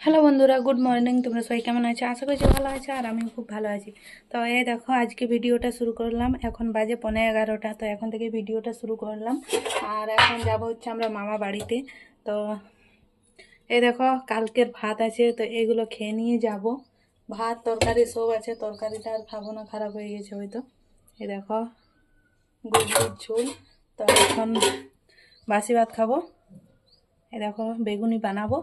Hello বন্ধুরা, good morning. তোমরা সবাই কেমন আছো? আশা করছি ভালো আছে, আর আমিও খুব ভালো আছি। তো এই দেখো, আজকে ভিডিওটা শুরু করলাম। এখন বাজে 11:15। তো এখন থেকে ভিডিওটা শুরু করলাম। আর এখন যাব হচ্ছে আমরা মামা বাড়িতে। তো এই দেখো, কালকের ভাত আছে, তো এগুলো খেয়ে নিয়ে যাব। ভাত তরকারি সব আছে, তরকারিটা আর খাবো না, খারাপ হয়ে গেছে হয়তো। এই দেখো, গুড়ির ঝোল। তো এখন বাসি ভাত খাবো। এই দেখো, বেগুনি বানাবো।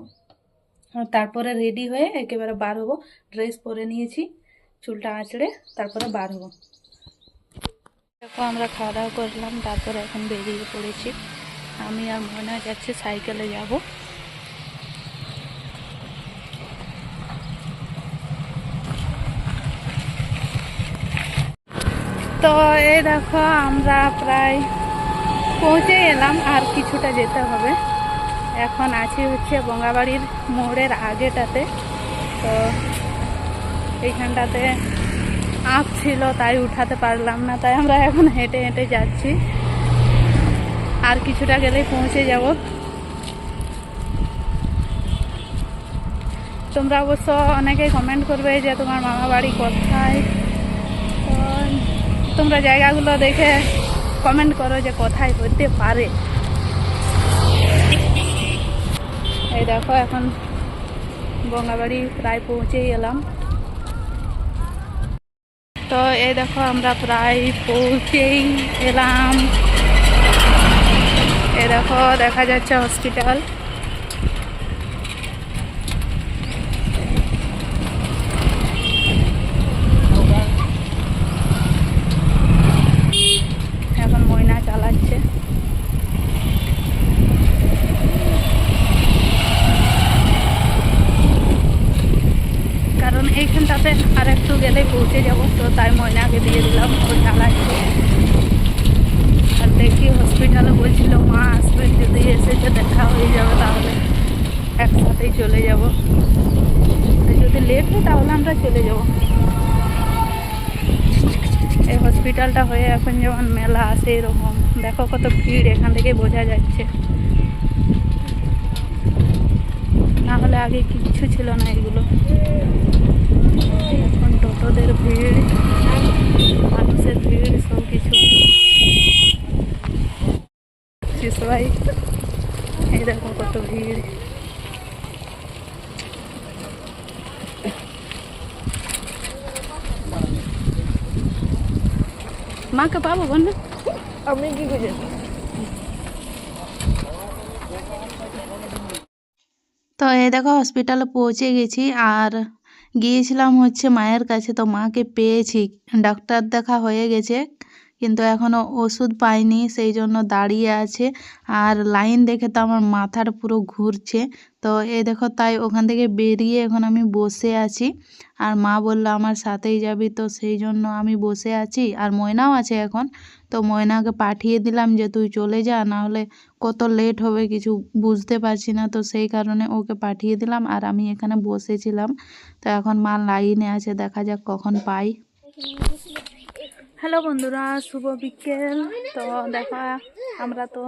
তারপরে রেডি হয়ে একেবারে বার হবো। ড্রেস পরে নিয়েছি, চুলটা আঁচড়ে তারপরে বার হবো। দেখো, আমরা খাওয়া দাওয়া করলাম, তারপরে এখন বেরিয়ে পড়েছি। আমি আর ময়না যাচ্ছি, সাইকেলে যাব। তো এই দেখো, আমরা প্রায় পৌঁছে এলাম, আর কিছুটা যেতে হবে। এখন আছি হচ্ছে বঙ্গাবাড়ির মোড়ের আগেটাতে। তো এইখানটাতে আঁক ছিল, তাই উঠাতে পারলাম না, তাই আমরা এখন হেঁটে হেঁটে যাচ্ছি। আর কিছুটা গেলেই পৌঁছে যাব। তোমরা অবশ্য অনেকেই কমেন্ট করবে যে তোমার মামা বাড়ি কোথায়। তো তোমরা জায়গাগুলো দেখে কমেন্ট করো যে কোথায় হতে পারে। এই দেখো, এখন বঙ্গাবাড়ি প্রায় পৌঁছেই এলাম। তো এই দেখো, আমরা প্রায় পৌঁছেই এলাম। এই দেখো, দেখা যাচ্ছে হসপিটাল। এখন ময়না চালাচ্ছে। কারণ এইখানটাতে আর একটু গেলে পৌঁছে যাব, তো তাই ময়নাকে দিয়ে দিলাম, ও চালাচ্ছে। আর দেখি, হসপিটালে বলছিল মা আসবে, যদি এসেছে দেখা হয়ে যাবে, তাহলে একসাথেই চলে যাব। যদি লেট হয় তাহলে আমরা চলে যাব। এই হসপিটালটা হয়ে এখন যেমন মেলা আসে এরকম। দেখো কত ভিড়, এখান থেকে বোঝা যাচ্ছে। না হলে আগে কিচ্ছু ছিল না এগুলো। এখন টোটোদের ভিড়, মানুষের ভিড়, সব কিছু। সবাই এই দেখো কত ভিড়। মাকে পাবো বল না, আপনি কি খুঁজেন? তো এই দেখো, হসপিটালে পৌঁছে গেছি। আর গিয়েছিলাম হচ্ছে মায়ের কাছে, তো মাকে পেয়েছি। ডাক্তার দেখা হয়ে গেছে, কিন্তু এখনও ওষুধ পাইনি, সেই জন্য দাঁড়িয়ে আছে। আর লাইন দেখে তো আমার মাথাটা পুরো ঘুরছে। তো এই দেখো, তাই ওখান থেকে বেরিয়ে এখন আমি বসে আছি। আর মা বললো আমার সাথেই যাবি, তো সেই জন্য আমি বসে আছি। আর ময়নাও আছে এখন। তো ময়নাকে পাঠিয়ে দিলাম যে তুই চলে যা, না হলে কত লেট হবে কিছু বুঝতে পারছি না। তো সেই কারণে ওকে পাঠিয়ে দিলাম, আর আমি এখানে বসেছিলাম। তো এখন মা লাইনে আছে, দেখা যাক কখন পাই। হ্যালো বন্ধুরা, শুভ বিকেল। তো দেখো, আমরা তো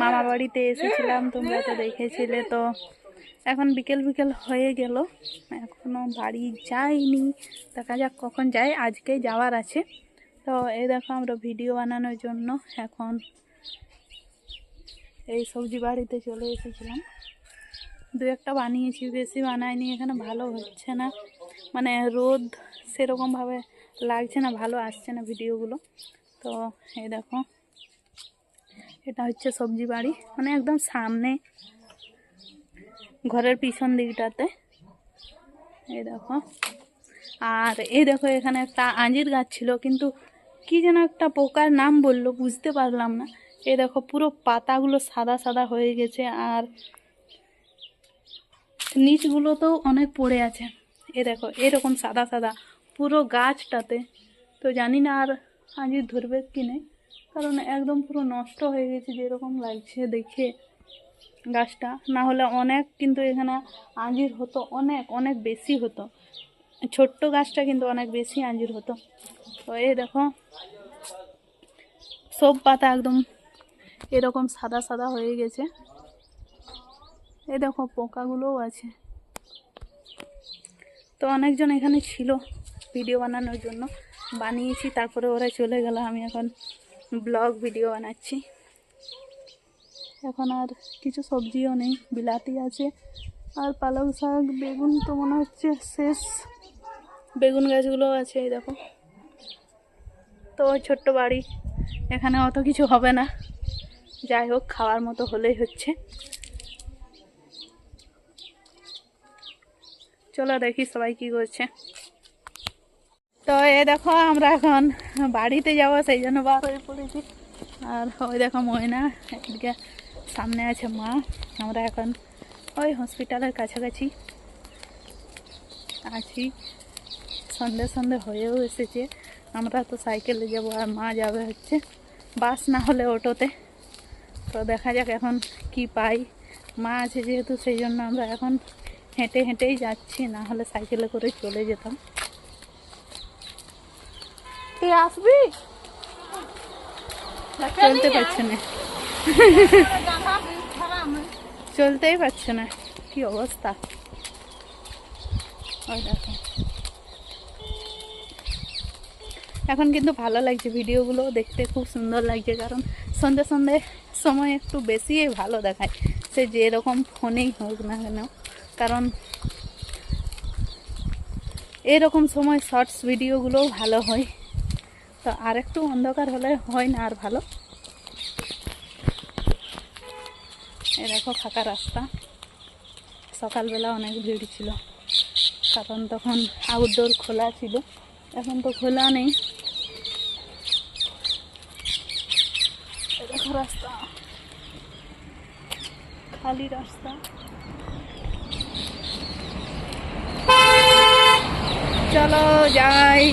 মামা বাড়িতে এসেছিলাম, তোমরা তো দেখেছিলে। তো এখন বিকেল বিকেল হয়ে গেল, এখনো বাড়ি যাইনি। দেখা যাক কখন যাই, আজকেই যাওয়ার আছে। তো এই দেখো, আমরা ভিডিও বানানোর জন্য এখন এই সবজি বাড়িতে চলে এসেছিলাম। দু একটা বানিয়েছি, বেশি বানাইনি। এখানে ভালো হচ্ছে না, মানে রোদ সেরকমভাবে লাগছে না, ভালো আসছে না ভিডিওগুলো। তো এই দেখো, এটা হচ্ছে সবজি বাড়ি, মানে একদম সামনে, ঘরের পিছন দিকটাতে। এই দেখো, আর এই দেখো, এখানে একটা আঞ্জির গাছ ছিল, কিন্তু কি যেন একটা পোকার নাম বললো, বুঝতে পারলাম না। এই দেখো, পুরো পাতাগুলো সাদা সাদা হয়ে গেছে, আর নিচগুলোতেও অনেক পড়ে আছে। এ দেখো, এরকম সাদা সাদা পুরো গাছটাতে। তো জানি না আর আঞ্জির ধরবে কি নেই, কারণ একদম পুরো নষ্ট হয়ে গেছে যেরকম লাগছে দেখে গাছটা। না হলে অনেক, কিন্তু এখানে আঞ্জির হতো, অনেক অনেক বেশি হতো। ছোট্ট গাছটা কিন্তু অনেক বেশি আঞ্জির হতো। তো এই দেখো, সব পাতা একদম এরকম সাদা সাদা হয়ে গেছে। এই দেখো, পোকাগুলোও আছে। তো অনেকজন এখানে ছিল ভিডিও বানানোর জন্য, বানিয়েছি, তারপরে ওরা চলে গেল। আমি এখন ব্লগ ভিডিও বানাচ্ছি। এখন আর কিছু সবজিও নেই, বিলাতি আছে আর পালং শাক, বেগুন তো মনে হচ্ছে শেষ। বেগুন গাছগুলো আছে, এই দেখো। তো ছোট্ট বাড়ি, এখানে অত কিছু হবে না, যাই হোক খাওয়ার মতো হলেই হচ্ছে। চলো দেখি সবাই কি করছে। তো এ দেখো আমরা এখন বাড়িতে যাবো, সেই জন্য বার হয়ে পড়েছি। আর ওই দেখো ময়না, এদিকে সামনে আছে মা। আমরা এখন ওই হসপিটালের কাছাকাছি আছি, সন্ধে সন্ধে হয়েও এসেছে। আমরা তো সাইকেলে যাব আর মা যাবে হচ্ছে বাস না হলে অটোতে। তো দেখা যাক এখন কি পাই। মা আছে যেহেতু, সেই জন্য আমরা এখন হেঁটে হেঁটেই যাচ্ছি, না হলে সাইকেলে করে চলে যেতাম। তুই আসবি? চলতে পারছে না, চলতেই পারছে না, কি অবস্থা। ওই দেখো, এখন কিন্তু ভালো লাগছে, ভিডিওগুলো দেখতে খুব সুন্দর লাগছে। কারণ সন্ধে সন্ধে সময় একটু বেশি ভালো দেখায়, সে যেরকম ফোনেই হোক না কেন। কারণ এরকম সময় শর্টস ভিডিওগুলোও ভালো হয়। তো আর একটু অন্ধকার হলে হয় না আর ভালো। এই দেখো ফাঁকা রাস্তা, সকালবেলা অনেক ভিড় ছিল, কারণ তখন আউটডোর খোলা ছিল, এখন তো খোলা নেই। দেখো রাস্তা, খালি রাস্তা। চলো যাই।